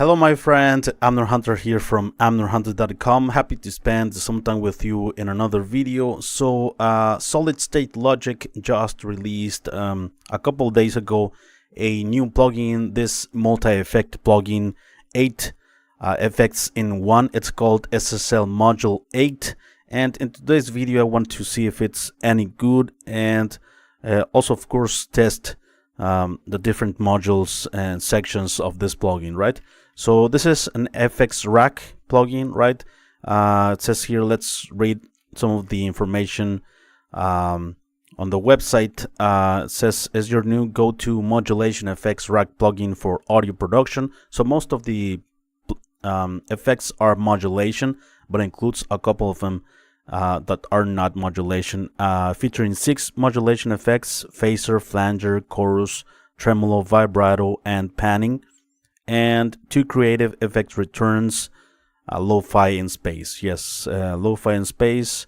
Hello my friend, Amnerhunter here from amnerhunter.com. Happy to spend some time with you in another video. So Solid State Logic just released a couple days ago a new plugin, this multi-effect plugin, 8 effects in one. It's called SSL Module8, and in today's video I want to see if it's any good and also of course test the different modules and sections of this plugin, right? So this is an FX rack plugin, right? It says here, let's read some of the information on the website. It says, is your new go-to modulation FX rack plugin for audio production. So most of the effects are modulation, but includes a couple of them that are not modulation, featuring 6 modulation effects: phaser, flanger, chorus, tremolo, vibrato, and panning, and 2 creative effect returns, Lofi and space. Yes, Lofi and space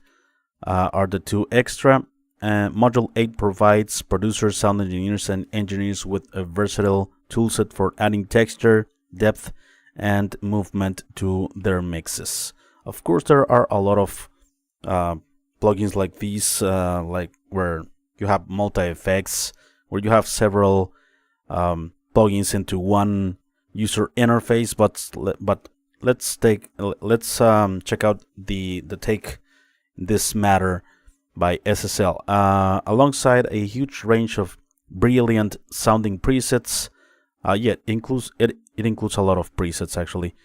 are the 2 extra. Module 8 provides producers, sound engineers, and engineers with a versatile toolset for adding texture, depth, and movement to their mixes. Of course, there are a lot of plugins like these, like where you have multi-effects, where you have several plugins into one user interface, but let's check out the take this matter by SSL. Alongside a huge range of brilliant sounding presets, it includes a lot of presets actually.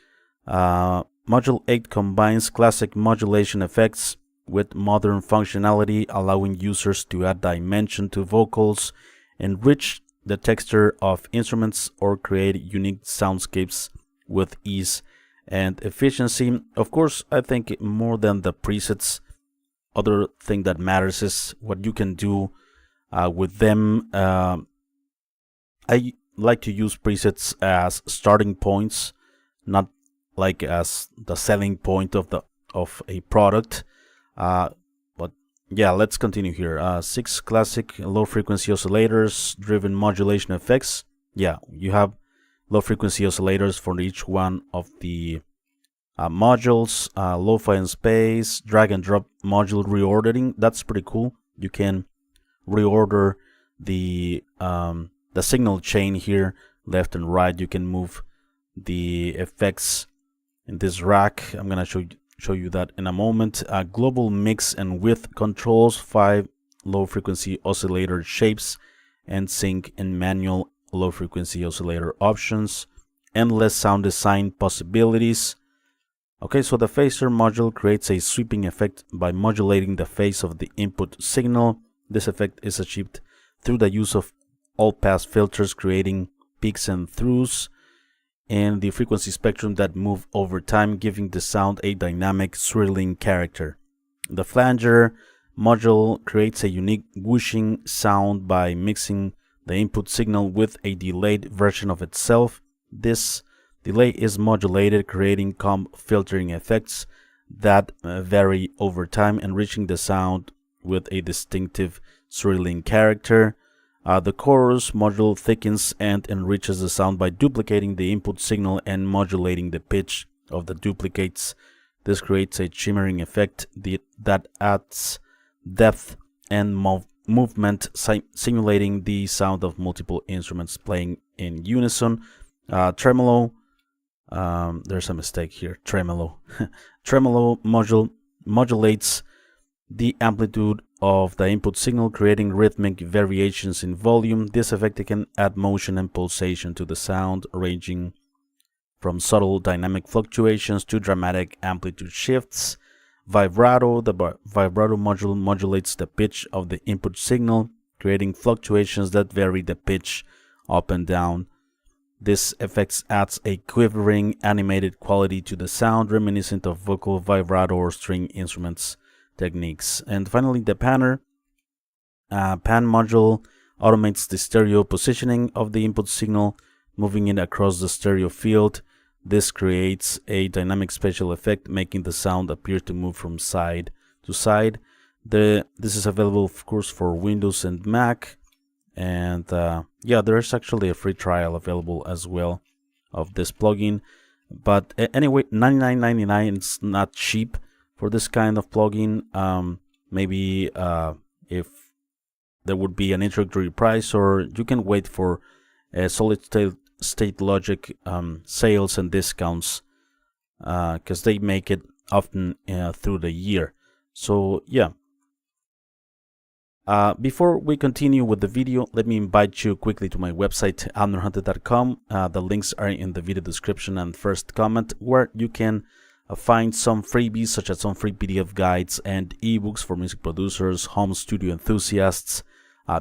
Module 8 combines classic modulation effects with modern functionality, allowing users to add dimension to vocals, enrich the texture of instruments, or create unique soundscapes with ease and efficiency. Of course, I think more than the presets, other thing that matters is what you can do with them. I like to use presets as starting points, not like as the selling point of a product. But yeah, let's continue here. 6 classic low frequency oscillators driven modulation effects. Yeah, you have low frequency oscillators for each one of the modules. Lo-fi and space, drag and drop module reordering. That's pretty cool. You can reorder the signal chain here, left and right. You can move the effects in this rack. I'm gonna show you that in a moment. Global mix and width controls, 5 low frequency oscillator shapes, and sync and manual low frequency oscillator options. Endless sound design possibilities. Okay, so the phaser module creates a sweeping effect by modulating the phase of the input signal. This effect is achieved through the use of all-pass filters, creating peaks and throughs in the frequency spectrum that move over time, giving the sound a dynamic, swirling character. The flanger module creates a unique whooshing sound by mixing the input signal with a delayed version of itself. This delay is modulated, creating comb filtering effects that vary over time, enriching the sound with a distinctive swirling character. The chorus module thickens and enriches the sound by duplicating the input signal and modulating the pitch of the duplicates. This creates a shimmering effect that adds depth and movement, simulating the sound of multiple instruments playing in unison. Tremolo, there's a mistake here, tremolo. Tremolo module modulates the amplitude of the input signal, creating rhythmic variations in volume. This effect can add motion and pulsation to the sound, ranging from subtle dynamic fluctuations to dramatic amplitude shifts. Vibrato, the vibrato module modulates the pitch of the input signal, creating fluctuations that vary the pitch up and down. This effect adds a quivering, animated quality to the sound, reminiscent of vocal vibrato or string instruments techniques. And finally, the panner. Pan module automates the stereo positioning of the input signal, moving it across the stereo field. This creates a dynamic spatial effect, making the sound appear to move from side to side. This is available, of course, for Windows and Mac. And yeah, there's actually a free trial available as well of this plugin. But anyway, $99.99 is not cheap for this kind of plugin. Maybe if there would be an introductory price, or you can wait for solid state logic sales and discounts, because they make it often through the year. So yeah. Before we continue with the video, let me invite you quickly to my website, amnerhunter.com. The links are in the video description and first comment, where you can find some freebies, such as some free PDF guides and ebooks for music producers, home studio enthusiasts,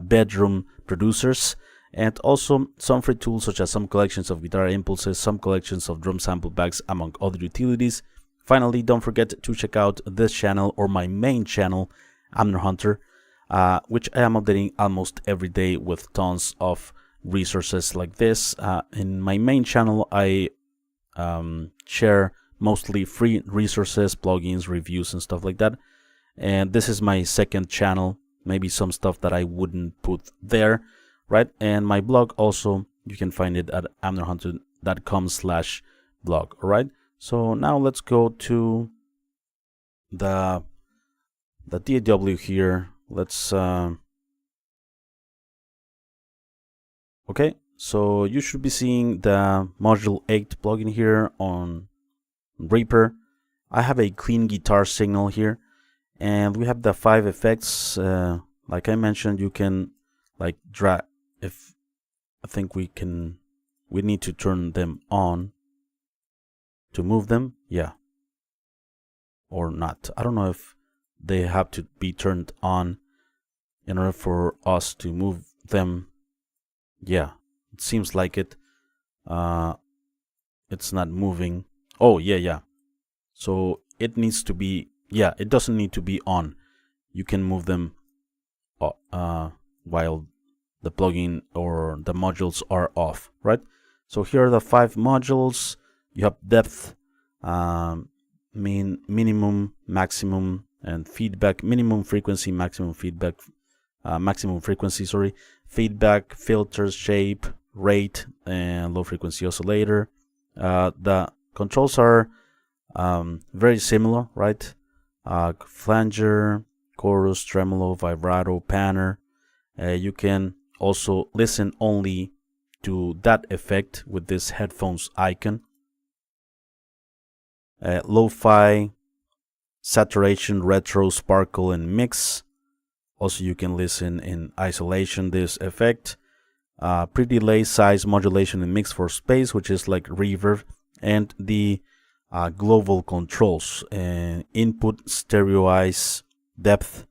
bedroom producers, and also some free tools, such as some collections of guitar impulses, some collections of drum sample bags, among other utilities. Finally, don't forget to check out this channel, or my main channel, AmnerHunter, which I am updating almost every day with tons of resources like this. In my main channel, I share mostly free resources, plugins, reviews, and stuff like that. And this is my second channel, maybe some stuff that I wouldn't put there, right? And my blog also, you can find it at amnerhunter.com/blog, all right? So now let's go to the DAW here. Let's okay, so you should be seeing the Module8 plugin here on Reaper. I have a clean guitar signal here, and we have the 5 effects. Like I mentioned, you can like drag. If I think we need to turn them on to move them, yeah, or not. I don't know if they have to be turned on in order for us to move them. Yeah, it seems like it. It's not moving. Oh yeah. So it needs to be, yeah, it doesn't need to be on. You can move them while the plugin or the modules are off, right? So here are the 5 modules. You have depth, minimum, maximum, and feedback. Minimum frequency, maximum feedback, maximum frequency, sorry, feedback, filters, shape, rate, and low frequency oscillator. The controls are very similar, right? Flanger, chorus, tremolo, vibrato, panner. You can also listen only to that effect with this headphones icon. Lo-fi, saturation, retro, sparkle, and mix. Also, you can listen in isolation this effect. Pre-delay, size, modulation, and mix for space, which is like reverb, and the global controls, input, stereoize, depth,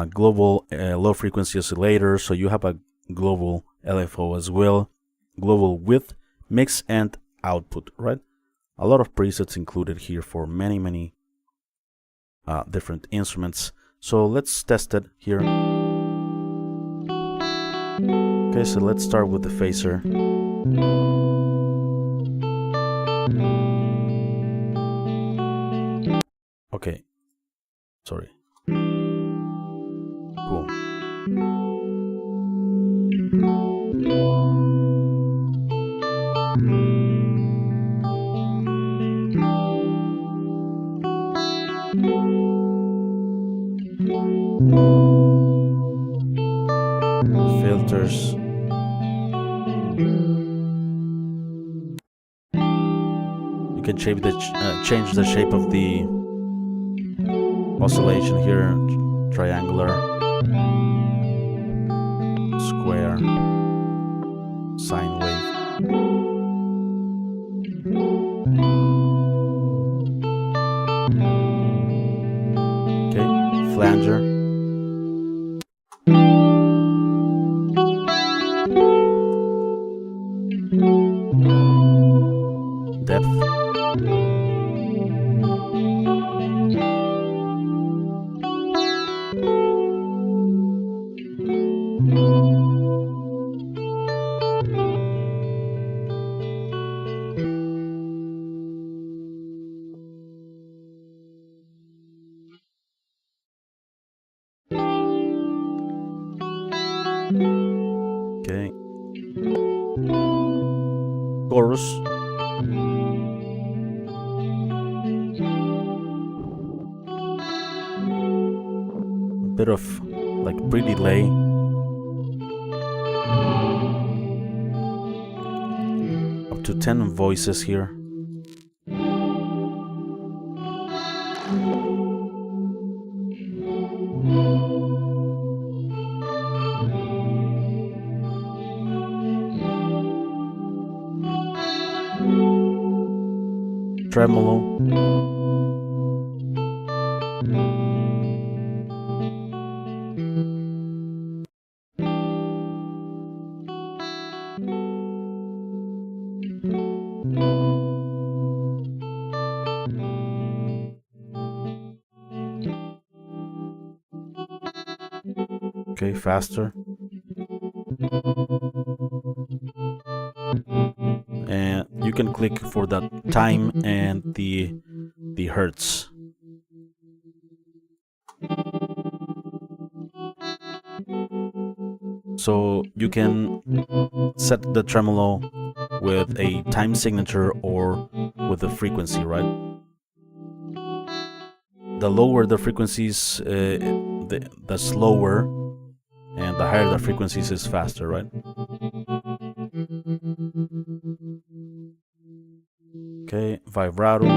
global low frequency oscillator. So you have a global LFO as well, global width, mix, and output, right? A lot of presets included here for many different instruments. So let's test it here. Okay, so let's start with the phaser. Okay, sorry. Cool. Filters. You can change the shape of the oscillation here. Triangular, square, sine wave. Okay, flanger. Depth. chorus. A bit of like pre-delay. Up to 10 voices here. Tremolo. Okay, faster. And you can click for that time and the hertz. So you can set the tremolo with a time signature or with a frequency, right? The lower the frequencies, the slower, and the higher the frequencies is faster, right? Okay, vibrato.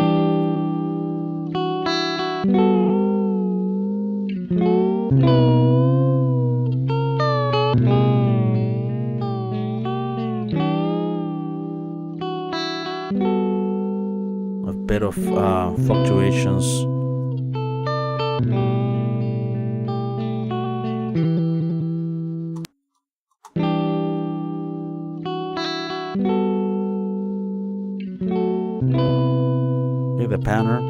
A bit of fluctuations. Okay, the panner.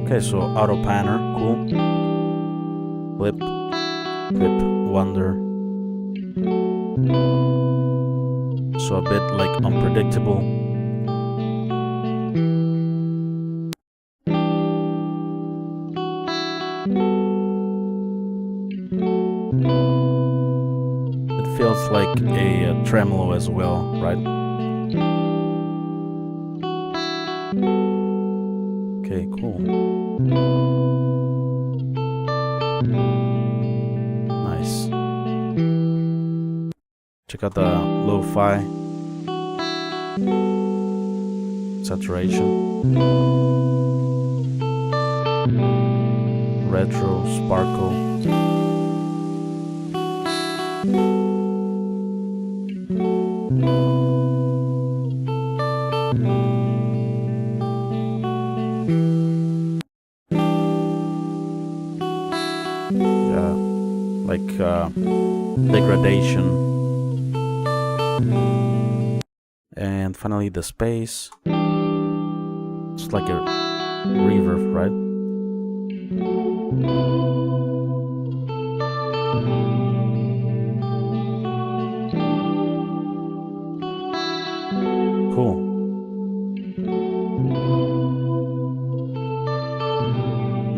Okay, so auto panner, cool. Flip, wonder. So a bit like unpredictable. It feels like a tremolo as well, right? Okay, cool. Nice. Check out the Lofi. Saturation. Retro, sparkle. Yeah, like degradation. And finally the space. It's like a reverb, right? Cool.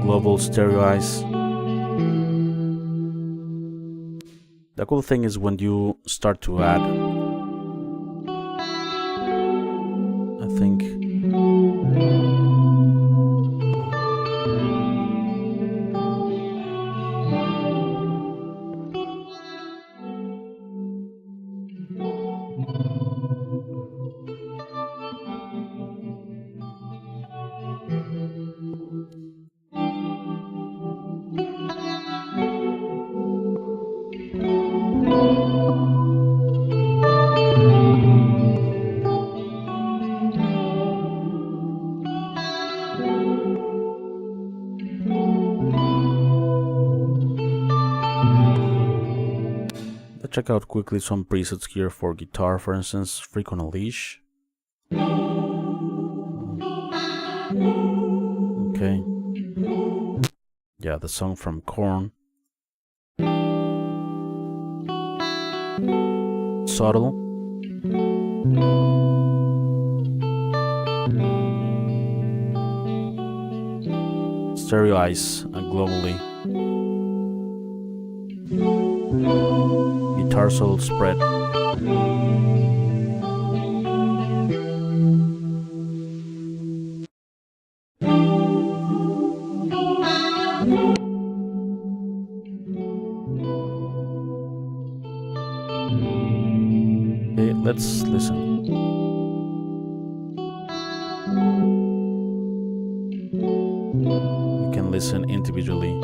Global stereoize. The cool thing is when you start to add, I think, let's check out quickly some presets here for guitar, for instance, Freak on a Leash. Okay. Yeah, the song from Korn. Subtle. Stereoize globally. Guitar solo spread. listen. You can listen individually.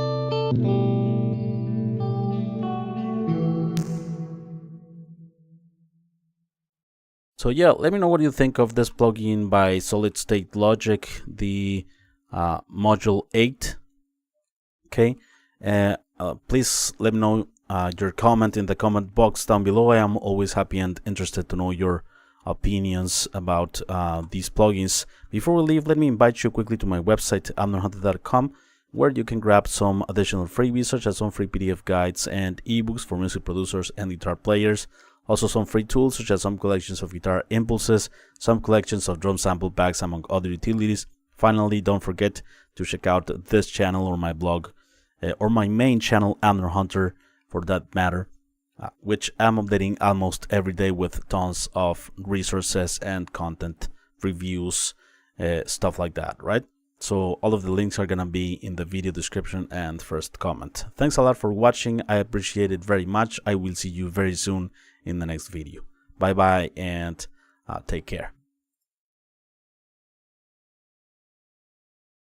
So yeah, let me know what you think of this plugin by Solid State Logic, the Module8. Okay, please let me know your comment in the comment box down below. I am always happy and interested to know your opinions about these plugins. Before we leave, let me invite you quickly to my website, amnerhunter.com, where you can grab some additional freebies, such as some free PDF guides and ebooks for music producers and guitar players. Also some free tools, such as some collections of guitar impulses, some collections of drum sample packs, among other utilities. Finally, don't forget to check out this channel or my blog, or my main channel, Amner Hunter, for that matter, which I'm updating almost every day with tons of resources and content, reviews, stuff like that, right? So all of the links are gonna be in the video description and first comment. Thanks a lot for watching. I appreciate it very much. I will see you very soon in the next video. Bye bye and take care.